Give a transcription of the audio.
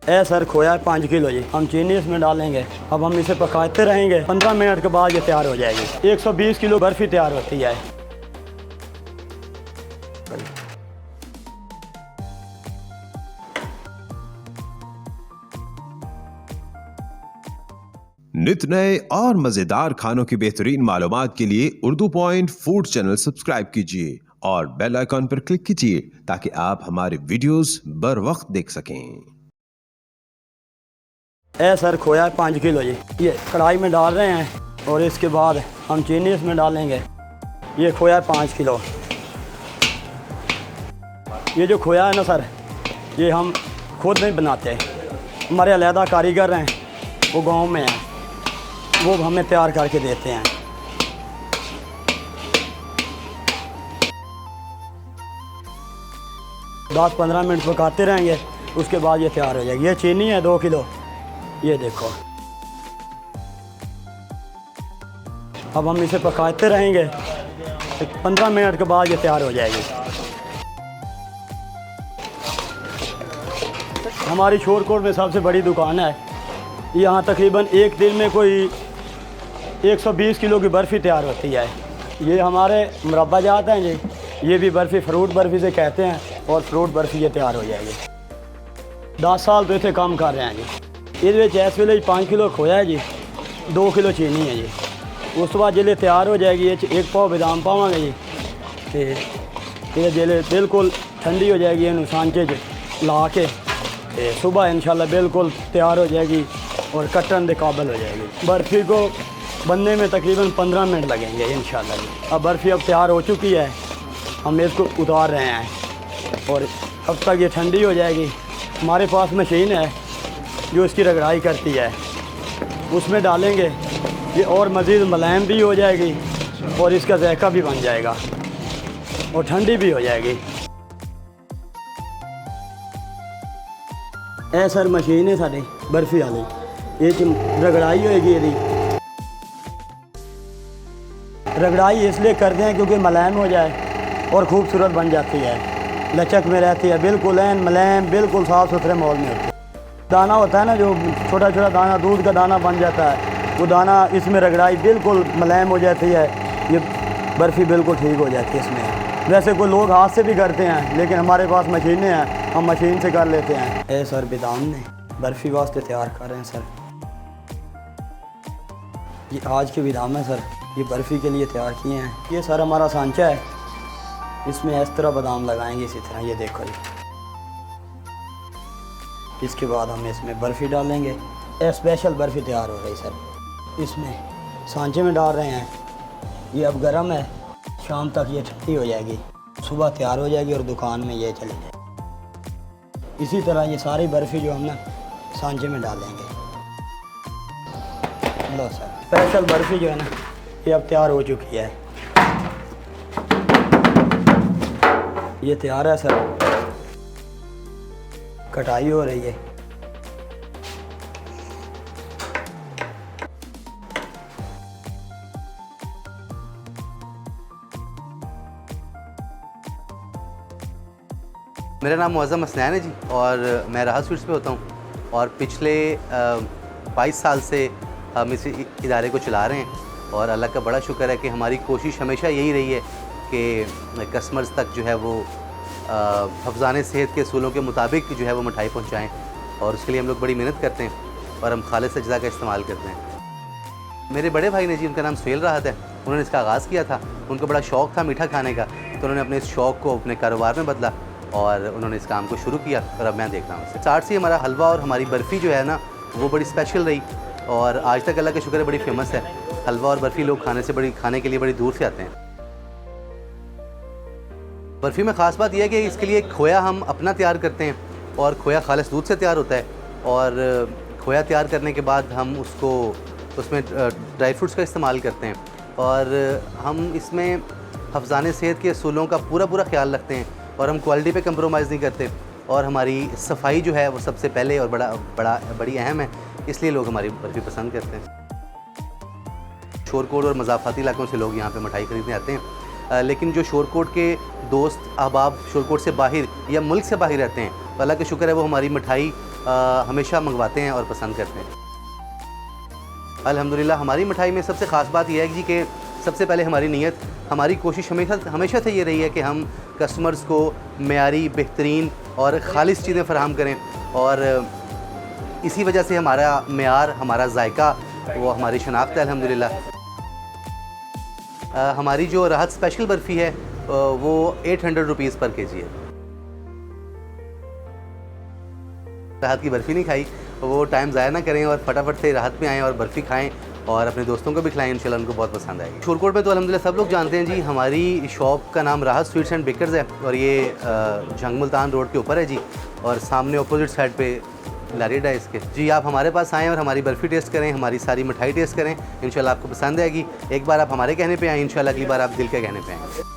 ए sir खोया है 5 kilo जी। हम चीनी इसमें डालेंगे। अब हम इसे पकाते रहेंगे। 15 मिनट के बाद ये तैयार हो जाएगी। 120 किलो बर्फ़ी तैयार होती है। नित नए और मजेदार खानों की बेहतरीन मालूमात के लिए Urdu point food channel subscribe कीजिए और बेल आइकॉन पर क्लिक कीजिए ताकि आप हमारे वीडियोस बर वक्त देख सकें। ए सर खोया है 5 किलो जी। ये कढ़ाई में डाल रहे हैं और इसके बाद हम चीनी इसमें डालेंगे। ये खोया है 5 किलो। ये जो खोया है ना सर, ये हम खुद नहीं बनाते। हमारे अलहदा कारीगर हैं, वो गांव में हैं, वो हमें तैयार करके देते हैं। दस 15 मिनट पकाते रहेंगे, उसके बाद ये तैयार हो जाएगी। ये चीनी है 2 किलो, ये देखो। अब हम इसे पकाते रहेंगे। 15 मिनट के बाद ये तैयार हो जाएगी। हमारी शोरकोट में सबसे बड़ी दुकान है। यहाँ तकरीबन एक दिन में कोई 120 किलो की बर्फ़ी तैयार होती है। ये हमारे मुरब्बा जात हैं जी। ये भी बर्फ़ी फ्रूट बर्फ़ी से कहते हैं और फ्रूट बर्फ़ी ये तैयार हो जाएगी। 10 साल तो इसे काम कर रहे हैं जी। ये इस वेले 5 किलो खोया है जी, 2 किलो चीनी है जी। उस बाद जिले तैयार हो जाएगी। ये 1 पाव बादाम पावांगे जी। ये जिले बिल्कुल ठंडी हो जाएगी, इन सांचे ला के सुबह इंशाल्लाह बिल्कुल तैयार हो जाएगी और कटन के काबिल हो जाएगी। बर्फ़ी को बनने में तकरीबन 15 मिनट लगेंगे इंशाल्लाह जी। अब बर्फ़ी अब तैयार हो चुकी है, हम इसको उतार रहे हैं और अब तक ये ठंडी हो जाएगी। हमारे पास मशीन है जो इसकी रगड़ाई करती है, उसमें डालेंगे ये और मज़ीद मुलायम भी हो जाएगी और इसका ज़ायका भी बन जाएगा और ठंडी भी हो जाएगी। ए सर मशीन है साड़ी बर्फ़ी वाली, ये रगड़ाई होएगी। यदि रगड़ाई इसलिए करते हैं क्योंकि मुलायम हो जाए और खूबसूरत बन जाती है, लचक में रहती है, बिल्कुल एन मुलायम, बिल्कुल साफ़ सुथरे माहौल में होती है। दाना होता है ना जो छोटा छोटा दाना, दूध का दाना बन जाता है, वो दाना इसमें रगड़ाई बिल्कुल मुलायम हो जाती है। ये बर्फ़ी बिल्कुल ठीक हो जाती है इसमें। वैसे कोई लोग हाथ से भी करते हैं, लेकिन हमारे पास मशीनें हैं, हम मशीन से कर लेते हैं। ए सर बादाम ने बर्फ़ी वास्ते तैयार कर रहे हैं सर। ये आज के बादाम है सर, ये बर्फ़ी के लिए तैयार किए हैं। ये सर हमारा सांचा है, इसमें इस तरह बादाम लगाएंगे, इसी तरह ये देखो जी। इसके बाद हम इसमें बर्फ़ी डालेंगे। ये स्पेशल बर्फ़ी तैयार हो रही सर, इसमें सांचे में डाल रहे हैं। ये अब गर्म है, शाम तक ये ठंडी हो जाएगी, सुबह तैयार हो जाएगी और दुकान में ये चली जाएगी। इसी तरह ये सारी बर्फ़ी जो हम ना सांचे में डालेंगे। लो सर स्पेशल बर्फ़ी जो है ना, ये अब तैयार हो चुकी है। ये तैयार है सर, कटाई हो रही है। मेरा नाम मुअज़्ज़म हसनैन है जी और मैं राहत स्वीट्स पे होता हूँ और पिछले 22 साल से हम इस इदारे को चला रहे हैं और अल्लाह का बड़ा शुक्र है कि हमारी कोशिश हमेशा यही रही है कि कस्टमर्स तक जो है वो हफ्ज़ाने सेहत के असूलों के मुताबिक जो है वो मिठाई पहुँचाएँ और उसके लिए हम लोग बड़ी मेहनत करते हैं और हम खालिस अज्जा का इस्तेमाल करते हैं। मेरे बड़े भाई ने जी, उनका नाम सुहेल राहत है, उन्होंने इसका आगाज़ किया था। उनको बड़ा शौक़ था मीठा खाने का, तो उन्होंने अपने इस शौक़ को अपने कारोबार में बदला और उन्होंने इस काम को शुरू किया और अब मैं देख रहा हूँ। स्टार्ट से हमारा हलवा और हमारी बर्फ़ी जो है ना, वो बड़ी स्पेशल रही और आज तक अल्लाह का शुक्र है बड़ी फेमस है। हलवा और बर्फ़ी लोग खाने के लिए बड़ी दूर से आते हैं। बर्फ़ी में ख़ास बात यह है कि इसके लिए खोया हम अपना तैयार करते हैं और खोया खालिस दूध से तैयार होता है और खोया तैयार करने के बाद हम उसमें ड्राई फ्रूट्स का इस्तेमाल करते हैं और हम इसमें हफ्ज़ाने सेहत के असूलों का पूरा ख्याल रखते हैं और हम क्वालिटी पे कंप्रोमाइज़ नहीं करते और हमारी सफाई जो है वो सबसे पहले और बड़ी अहम है, इसलिए लोग हमारी बर्फ़ी पसंद करते हैं। शोरकोट और मज़ाफ़ाती इलाकों से लोग यहाँ पे मिठाई ख़रीदने आते हैं, लेकिन जो शोरकोट के दोस्त अहबाब शोरकोट से बाहर या मुल्क से बाहर रहते हैं, तो अल्लाह का शुक्र है वो हमारी मिठाई हमेशा मंगवाते हैं और पसंद करते हैं। अल्हम्दुलिल्लाह हमारी मिठाई में सबसे ख़ास बात यह है जी कि सबसे पहले हमारी नीयत, हमारी कोशिश हमेशा से ये रही है कि हम कस्टमर्स को मेयारी, बेहतरीन और ख़ालिस चीज़ें फ़राहम करें, और इसी वजह से हमारा मेयार, हमारा जायका, वो हमारी शनाख्त है अल्हम्दुलिल्लाह। हमारी जो राहत स्पेशल बर्फ़ी है वो 800 रुपीज़ पर केजी है। राहत की बर्फ़ी नहीं खाई, वो टाइम ज़ाया ना करें और फटाफट से राहत में आएँ और बर्फ़ी खाएँ और अपने दोस्तों को भी खिलाएं, इंशाल्लाह उनको बहुत पसंद आएगी। शोरकोट में तो अल्हम्दुलिल्लाह सब लोग जानते हैं जी, हमारी शॉप का नाम राहत स्वीट्स एंड बेकर्स है और ये जंग मुल्तान रोड के ऊपर है जी, और सामने अपोजिट साइड पे लारियड है इसके जी। आप हमारे पास आएँ और हमारी बर्फ़ी टेस्ट करें, हमारी सारी मिठाई टेस्ट करें, इंशाल्लाह आपको पसंद आएगी। एक बार आप हमारे कहने पे आएँ, इंशाल्लाह अगली बार आप दिल के कहने पे आएँगे।